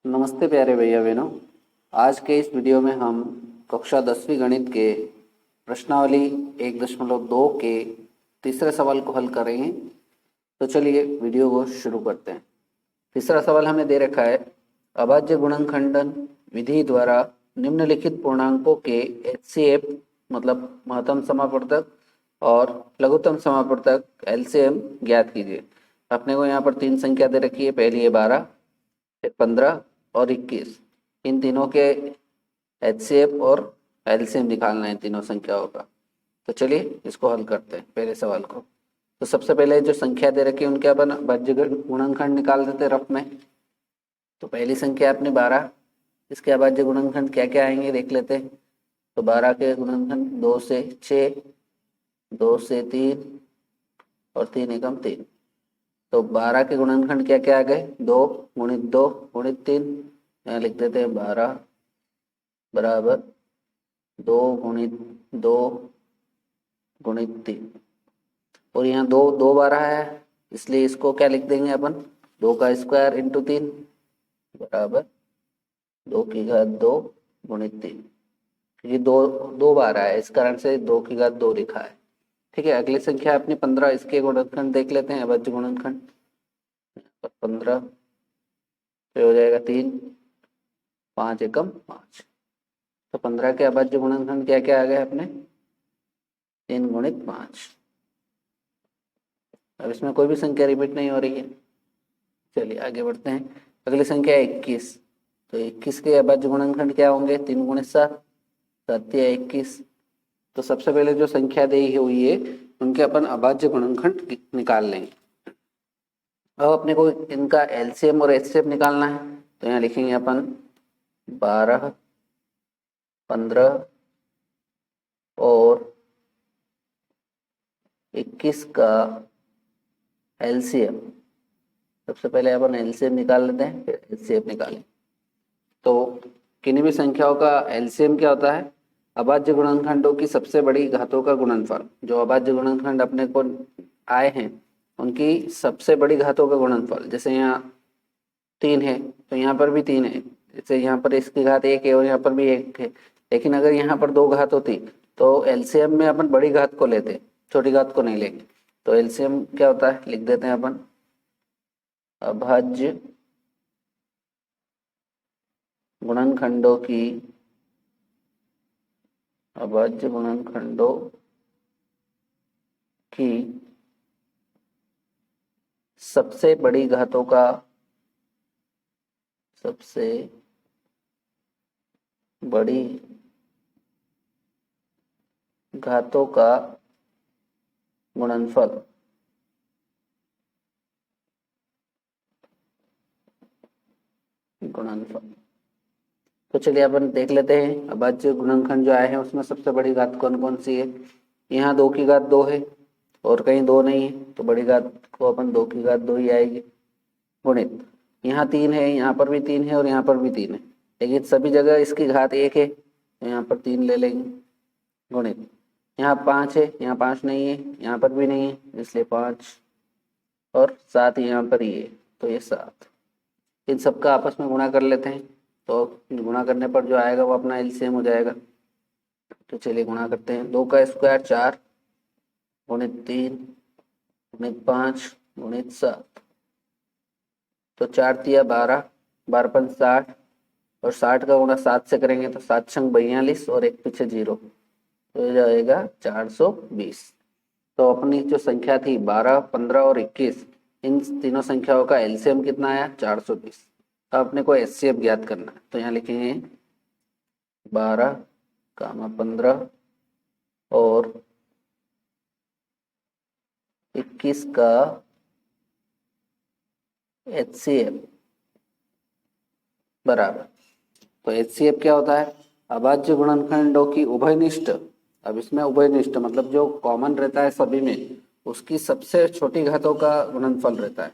नमस्ते प्यारे भैया बहनों। आज के इस वीडियो में हम कक्षा 10वीं गणित के प्रश्नावली 1.2 के तीसरे सवाल को हल करेंगे। तो चलिए वीडियो को शुरू करते हैं। तीसरा सवाल हमें दे रखा है, अभाज्य गुणनखंडन विधि द्वारा निम्नलिखित पूर्णांकों के एचसीएफ मतलब महत्तम समापवर्तक और लघुत्तम समापवर्तक एलसीएम ज्ञात कीजिए। अपने को यहाँ पर तीन संख्या दे रखी है, पहली है 12, फिर 15 और 21। इन तीनों के एचसीएफ और एलसीएम निकालना है तीनों संख्याओं का। तो चलिए इसको हल करते हैं पहले सवाल को। तो सबसे पहले जो संख्या दे रखी है उनके अपन अभाज्य गुणनखंड निकाल देते हैं रफ में। तो पहली संख्या अपनी 12, इसके अभाज्य गुणनखंड क्या क्या आएंगे देख लेते हैं। तो 12 के गुणनखंड 2 से 6, 2 से 3 और 3 एकम 3। तो 12 के गुणनखंड क्या क्या आ गए, 2 गुणित 2 गुणित 3। यहाँ लिख देते हैं 12 बराबर 2 गुणित 2 गुणित 3। और यहाँ 2 2 बार आया है, इसलिए इसको क्या लिख देंगे अपन, 2 का स्क्वायर इंटू 3 बराबर 2 की घात 2 गुणित 3। क्योंकि 2 2 बार आया है इस कारण से 2 की घात 2 लिखा है। ठीक है, अगली संख्या अपनी 15, इसके गुणनखंड देख लेते हैं, अभाज्य गुणनखंड। 15 पे हो जाएगा 3, 5 एकम 5। तो 15 के अभाज्य गुणनखंड क्या क्या आ गए अपने, 3 गुणित 5। अब इसमें कोई भी संख्या रिपीट नहीं हो रही है। चलिए आगे बढ़ते हैं। अगली संख्या है 21। तो 21 के अभाज्य गुणनखंड क्या होंगे, 3 गुणित 7, 7 या 21। तो सबसे पहले जो संख्या दी हुई है उनके अपन अभाज्य गुणनखंड निकाल लेंगे। अब अपने को इनका एलसीएम और एचसीएफ निकालना है। तो यहाँ लिखेंगे अपन 12, 15 और 21 का एलसीएम। सबसे पहले अपन एलसीएम निकाल लेते हैं, फिर एचसीएफ निकालें। तो किन्हीं भी संख्याओं का एलसीएम क्या होता है, अभाज्य गुणनखंडों की सबसे बड़ी घातों का गुणनफल। जो अभाज्य गुणनखंड अपने को आए हैं उनकी सबसे बड़ी घातों का गुणनफल। जैसे यहाँ 3 है तो यहाँ पर भी 3 है, जैसे यहाँ पर इसकी घात 1 है और यहाँ पर भी 1 है। लेकिन अगर यहाँ पर 2 घात होती तो एलसीएम में अपन बड़ी घात को लेते, छोटी घात को नहीं लेंगे। तो एलसीएम क्या होता है, लिख देते हैं अपन अभाज्य गुणनखंडों की अभाज्य गुणनखंडों की सबसे बड़ी घातों का सबसे बड़ी घातों का गुणनफल। तो चलिए अपन देख लेते हैं अभाज्य गुणनखंड जो आए हैं उसमें सबसे बड़ी घात कौन कौन सी है। यहाँ 2 की घात 2 है और कहीं 2 नहीं है, तो बड़ी घात को अपन 2 की घात 2 ही आएगी गुणित। यहाँ 3 है, यहाँ पर भी 3 है और यहाँ पर भी 3 है, लेकिन सभी जगह इसकी घात 1 है तो यहाँ पर 3 ले लेंगे गुणित। यहाँ 5 है, यहाँ 5 नहीं है, यहाँ पर भी नहीं है, इसलिए 5 और 7 यहाँ पर ही है तो ये 7। इन सबका आपस में गुणा कर लेते हैं। तो गुणा करने पर जो आएगा वो अपना एलसीएम हो जाएगा। तो चलिए गुणा करते हैं। 2 का स्क्वायर 4 गुणित 3 गुणित 5 गुणित 7। तो 4 तिया 12, 12 पंच 60 और 60 का गुणा 7 से करेंगे तो 7 छंग 42 और एक पीछे 0, तो ये जाएगा 420। तो अपनी जो संख्या थी 12, 15 और 21, इन तीनों संख्याओं का एलसीएम कितना आया, 420। अब अपने को एचसीएफ ज्ञात करना है। तो यहाँ लिखेंगे 12, 15 और 21 का एचसीएफ बराबर। तो एचसीएफ क्या होता है, अभाज्य गुणनखंडों की उभयनिष्ठ। अब इसमें उभयनिष्ठ मतलब जो कॉमन रहता है सभी में, उसकी सबसे छोटी घातों का गुणनफल रहता है।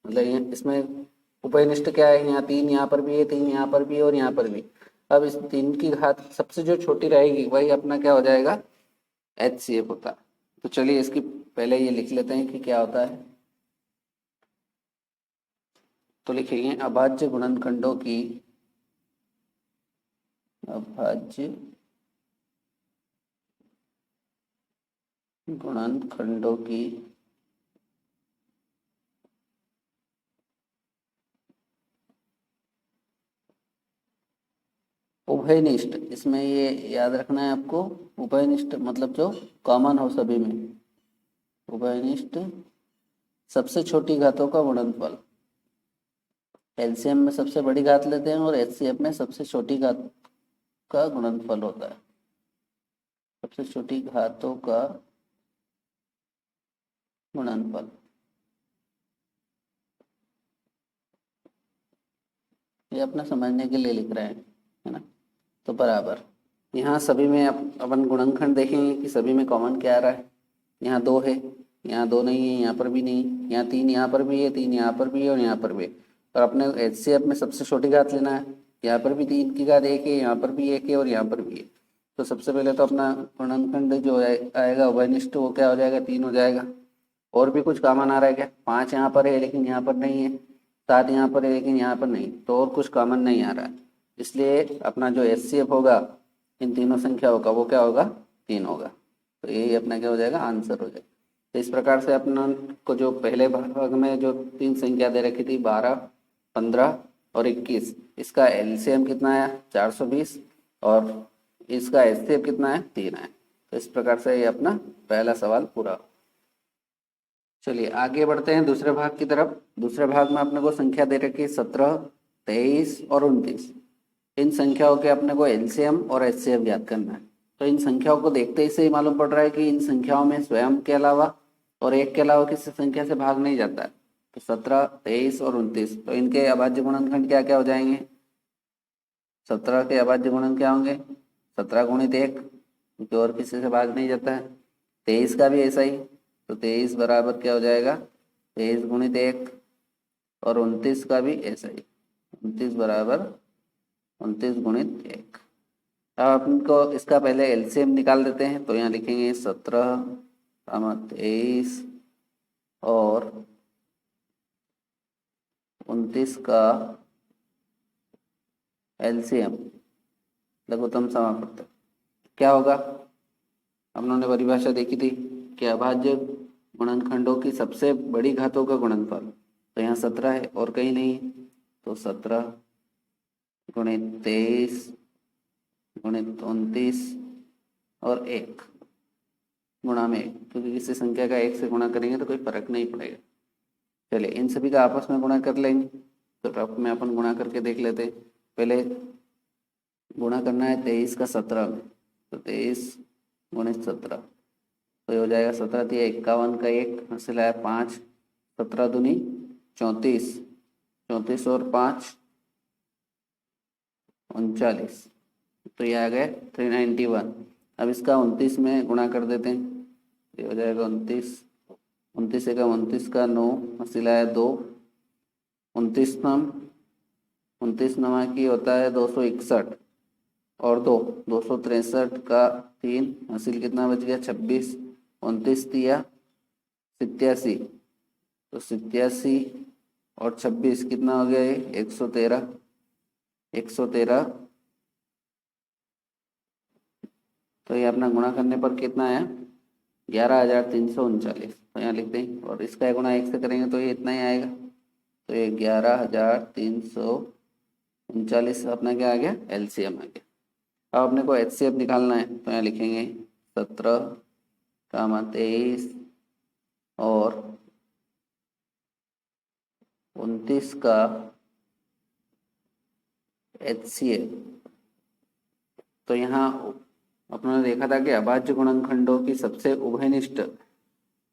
मतलब इसमें उभयनिष्ठ क्या है, यहाँ 3 यहाँ पर भी है, 3 यहाँ पर भी है और यहाँ पर भी। अब इस 3 की घात सबसे जो छोटी रहेगी वही अपना क्या हो जाएगा, एचसीएफ होता है। तो चलिए इसकी पहले ये लिख लेते हैं कि क्या होता है। तो लिखेंगे अभाज्य गुणनखंडों की अभाज्य गुणनखंडों की उभयनिष्ठ, इसमें ये याद रखना है आपको, उभयनिष्ठ मतलब जो कॉमन हो सभी में, उभयनिष्ठ सबसे छोटी घातों का गुणनफल। एलसीएम में सबसे बड़ी घात लेते हैं और एचसीएफ में सबसे छोटी घात का गुणनफल होता है। सबसे छोटी घातों का गुणनफल, ये अपना समझने के लिए लिख रहे हैं, है ना। तो बराबर यहाँ सभी में अपन गुणनखंड देखेंगे कि सभी में कॉमन क्या आ रहा है। यहाँ 2 है, यहाँ 2 नहीं है, यहाँ पर भी नहीं, यहाँ 3 यहाँ पर भी है, 3 यहाँ पर भी है और यहाँ पर भी है। और अपने एचसीएफ में सबसे छोटी घात लेना है। यहाँ पर भी 3 की घात 1 है, यहाँ पर भी 1 है और यहाँ पर भी है। तो सबसे पहले तो अपना गुणनखंड जो आएगा उभयनिष्ठ, वो क्या हो जाएगा, 3 हो जाएगा। और भी कुछ कॉमन आ रहा है क्या, 5 यहाँ पर है लेकिन यहाँ पर नहीं है, 7 यहाँ पर है लेकिन यहाँ पर नहीं, तो और कुछ कॉमन नहीं आ रहा है। इसलिए अपना जो एचसीएफ होगा इन तीनों संख्याओं का, वो क्या होगा, 3 होगा। तो यही अपना क्या हो जाएगा, आंसर हो जाएगा। तो इस प्रकार से अपना को जो पहले भाग में जो 3 संख्या दे रखी थी 12, 15 और 21, इसका एलसीएम कितना आया 420 और इसका एचसीएफ कितना है 3 है। तो इस प्रकार से ये अपना पहला सवाल पूरा। चलिए आगे बढ़ते हैं दूसरे भाग की तरफ। दूसरे भाग में अपने को संख्या दे रखी है 17, 23 और 29। इन संख्याओं के अपने को एलसीएम और एचसीएफ ज्ञात करना है। तो इन संख्याओं को देखते ही से ही मालूम पड़ रहा है कि इन संख्याओं में स्वयं के अलावा और 1 के अलावा किसी संख्या से भाग नहीं जाता है। तो 17, 23 और 29, तो इनके अभाज्य गुणनखंड क्या क्या हो जाएंगे। 17 के अभाज्य गुणन क्या होंगे, 17 गुणित 1, क्योंकि और किसी से भाग नहीं जाता है। 23 का भी ऐसा ही, तो 23 बराबर क्या हो जाएगा, 23 गुणित 1। और 29 का भी ऐसा ही, 29 बराबर 29 गुणित 1। अब आपको इसका पहले एलसीएम निकाल देते हैं। तो यहाँ लिखेंगे 17, 23 और 29 का एलसीएम, लघुत्तम समापवर्तक क्या होगा। हम लोगों ने परिभाषा देखी थी कि अभाज्य गुणनखंडों की सबसे बड़ी घातों का गुणनफल, तो यहाँ 17 है और कहीं नहीं, तो 17 गुणित 23 गुणित 29 और 1 गुणा में 1, क्योंकि किसी संख्या का 1 से गुणा करेंगे तो कोई फर्क नहीं पड़ेगा। चलिए इन सभी का आपस में गुणा कर लेंगे। तो टॉप में अपन गुणा करके देख लेते हैं। पहले गुणा करना है 23 का 17 में, तो 23 गुणित 17, तो ये हो जाएगा 17 दिया 51 का 1 हासिल आया 5, 17 दूनी 34, 34 और 5 39, तो ये आ गए 391। अब इसका 29 में गुणा कर देते हैं, ये हो जाएगा 29, 29 का 29 का 9 हासिल आया 2, 29 नम 29 नमा की होता है 261 और 2 263 का 3 हासिल कितना बच गया 26, 29 दिया 87, तो 87 और 26 कितना हो गया ये 113, 113। तो ये अपना गुणा करने पर कितना आया 11,339, तो यहाँ लिख दें। और इसका गुणा 1 से करेंगे तो ये इतना ही आएगा, तो ये 11,339 अपना क्या आ गया, एलसीएम आ गया। अब अपने को एचसीएफ निकालना है, तो यहाँ लिखेंगे 17, 23 और 29 का एचसीएफ। तो यहाँ अपने देखा था कि अभाज्य गुणनखंडों की सबसे उभयनिष्ठ,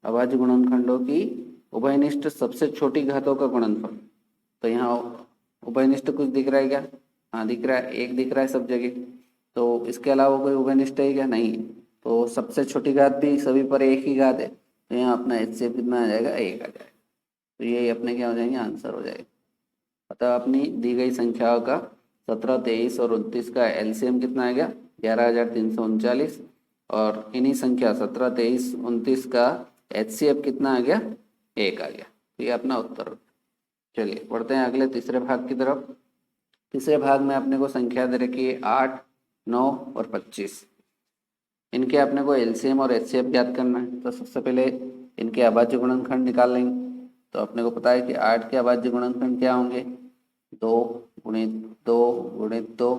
अभाज्य गुणनखंडों की उभयनिष्ठ सबसे छोटी घातों का गुणनफल। तो यहाँ उभयनिष्ठ कुछ दिख रहा है क्या, हाँ दिख रहा है, 1 दिख रहा है सब जगह। तो इसके अलावा कोई उभयनिष्ठ है क्या, नहीं। तो सबसे छोटी घात भी सभी पर 1 ही घात है, तो यहाँ अपना एचसीएफ कितना आ जाएगा, 1 आ जाएगा। तो ये अपने क्या हो जाएंगे, आंसर हो जाएगा। अतः अपनी दी गई संख्याओं का 17, 23 और 29 का एलसीएम कितना आ गया 11,339, और इन्हीं संख्या 17, 23, 29 का एचसीएफ कितना आ गया, 1 आ गया। तो ये अपना उत्तर। चलिए बढ़ते हैं अगले तीसरे भाग की तरफ। तीसरे भाग में अपने को संख्या दे रखी है 8, 9 और 25। इनके अपने को एलसीएम और एचसीएफ ज्ञात करना है। तो सबसे पहले इनके अभाज्य गुणनखंड निकाल लेंगे। तो अपने को पता है कि 8 के अभाज्य गुणनखंड क्या होंगे, 2 गुणित 2 गुणित 2,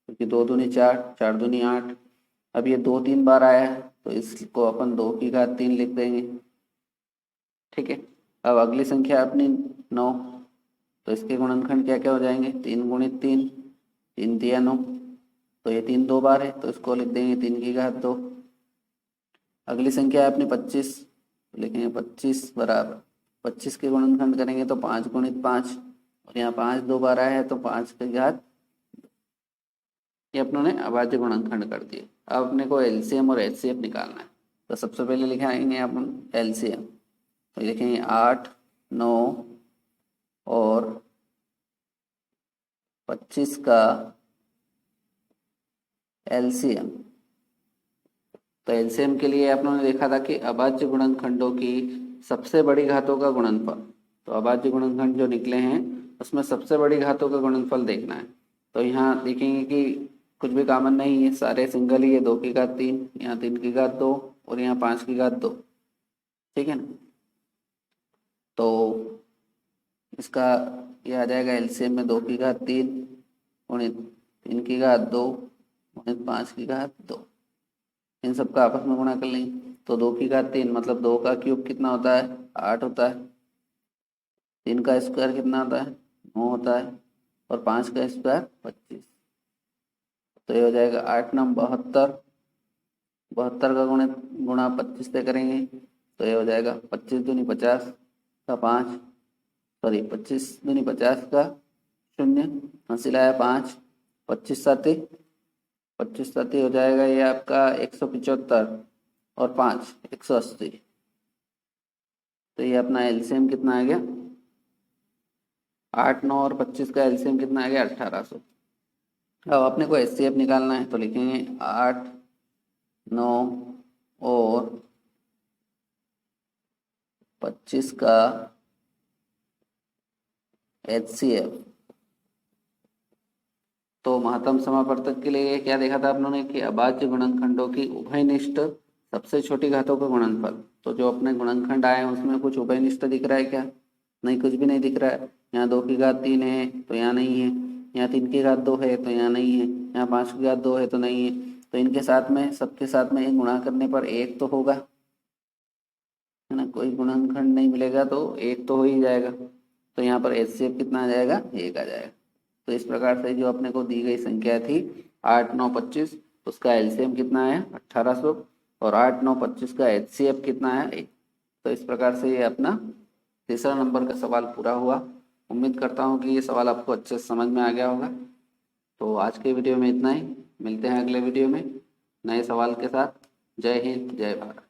क्योंकि 2 दूनी 4, 4 दूनी 8। अब ये 2 3 बार आया है तो इसको अपन 2 की घात 3 लिख देंगे। ठीक है। अब अगली संख्या अपनी 9, तो इसके गुणनखंड क्या क्या हो जाएंगे, 3 गुणित 3, 3 तिया 9। तो ये 3 2 बार है तो इसको लिख देंगे 3 की घात 2। अगली संख्या है अपनी 25, लिखेंगे 25 बराबर 25 के गुणनखंड करेंगे तो 5 गुणित 5, और यहाँ 5 2 बार आया है तो 5 की घात, ये अपनों ने अभाज्य गुणनखंड कर दिए। अब अपने को एलसीएम और एचसीएफ निकालना है। तो सबसे पहले लिखाएंगे अपन एलसीएम। तो लिखेंगे 8, 9 और 25 का एलसीएम। तो एलसीएम के लिए अपनों ने देखा था कि अभाज्य गुणनखंडों की सबसे बड़ी घातों का गुणनफल। तो अभाज्य गुणनखंड जो निकले हैं उसमें सबसे बड़ी घातों का गुणनफल देखना है। तो यहाँ देखेंगे कि कुछ भी कॉमन नहीं है, सारे सिंगल ही है। 2 की घात 3, यहाँ 3 की घात 2 और यहाँ 5 की घात 2। ठीक है ना। तो इसका ये आ जाएगा एलसीएम में 2 की घात 3 गुणित 3 की घात 2 गुणित 5 की घात 2। इन सबका आपस में गुणा कर लेंगे। तो 2 की घात 3 मतलब 2 का क्यूब कितना होता है, 8 होता है। 3 का स्क्वायर कितना होता है, 9 होता है। और 5 का स्क्वायर 25। तो ये हो जाएगा 8 9 72। 72 का गुणा 25 से करेंगे तो ये हो जाएगा 25 दूनी 50 का 5, सॉरी 25 दूनी 50 का 0, हंसी लाया 5, 25 साथी 25 साथी हो जाएगा ये आपका 175 और 5 180। तो ये अपना एलसीएम कितना आ गया, 8 9 और 25 का एलसीएम कितना आ गया, 1800। अब अपने को एचसीएफ निकालना है। तो लिखेंगे 8 9 और 25 का एचसीएफ। तो महत्तम समापवर्तक के लिए क्या देखा था अपनों ने कि अभाज्य गुणनखंडों की उभयनिष्ठ सबसे छोटी घातों का गुणनफल। तो जो अपने गुणनखंड आए हैं उसमें कुछ उभयनिष्ठ दिख रहा है क्या, नहीं, कुछ भी नहीं दिख रहा है। यहाँ 2 की घात 3 है तो यहाँ नहीं है, यहाँ 3 की घात 2 है तो यहाँ नहीं है, यहाँ 5 की घात 2 है तो नहीं है। तो इनके साथ में, सबके साथ में एक गुणा करने पर एक तो होगा, है ना। कोई गुणनखंड नहीं मिलेगा तो एक तो हो ही जाएगा। तो यहाँ पर एचसीएफ कितना आ जाएगा, 1 आ जाएगा। तो इस प्रकार से जो अपने को दी गई संख्या थी 8 9 25, उसका एलसीएम कितना है 1800, और 8 9 25 का एचसीएफ कितना है 1। तो इस प्रकार से ये अपना तीसरा नंबर का सवाल पूरा हुआ। उम्मीद करता हूँ कि ये सवाल आपको अच्छे से समझ में आ गया होगा। तो आज के वीडियो में इतना ही, मिलते हैं अगले वीडियो में नए सवाल के साथ। जय हिंद, जय भारत।